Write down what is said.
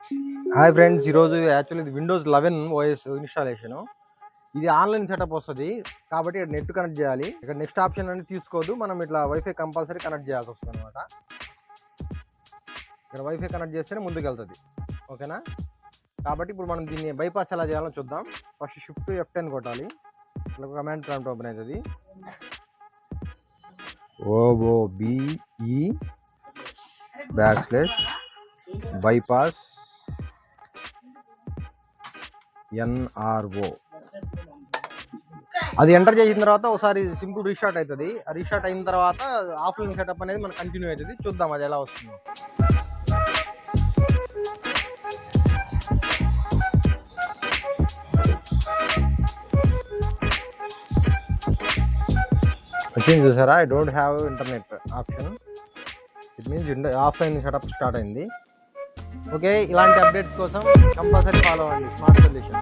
Hi friends, ఈరోజు actually ఇది Windows 11 OS installation. ఇది ఆన్లైన్ సెటప్ వస్తుంది కాబట్టి నెట్ కనెక్ట్ చేయాలి. ఇక్కడ నెక్స్ట్ ఆప్షన్ అనేది తీసుకోవద్దు, మనం ఇట్లా వైఫై కంపల్సరీ కనెక్ట్ చేయాల్సి వస్తుంది అనమాట. ఇక్కడ వైఫై కనెక్ట్ చేస్తేనే ముందుకు వెళ్తుంది. ఓకేనా? కాబట్టి ఇప్పుడు మనం దీన్ని బైపాస్ ఎలా చేయాలో చూద్దాం. ఫస్ట్ షిఫ్ట్ F10 కొట్టాలి, ఇట్లా కమాండ్ ప్రాంప్ట్ ఓపెన్ అవుతుంది. OOBE bypass NRO అది ఎంటర్ చేసిన తర్వాత ఒకసారి సింపుల్ రీస్టార్ట్ అవుతుంది. ఆ రీస్టార్ట్ అయిన తర్వాత ఆఫ్లైన్ సెటప్ అనేది మనకు కంటిన్యూ అవుతుంది. చూద్దాం అది ఎలా వస్తుందో. వచ్చింది చూసారా, I don't have internet option. It means offline setup start అయింది. ఓకే, ఇలాంటి అప్డేట్స్ కోసం కంపల్సరీ ఫాలో అవ్వండి స్మార్ట్ సొల్యూషన్.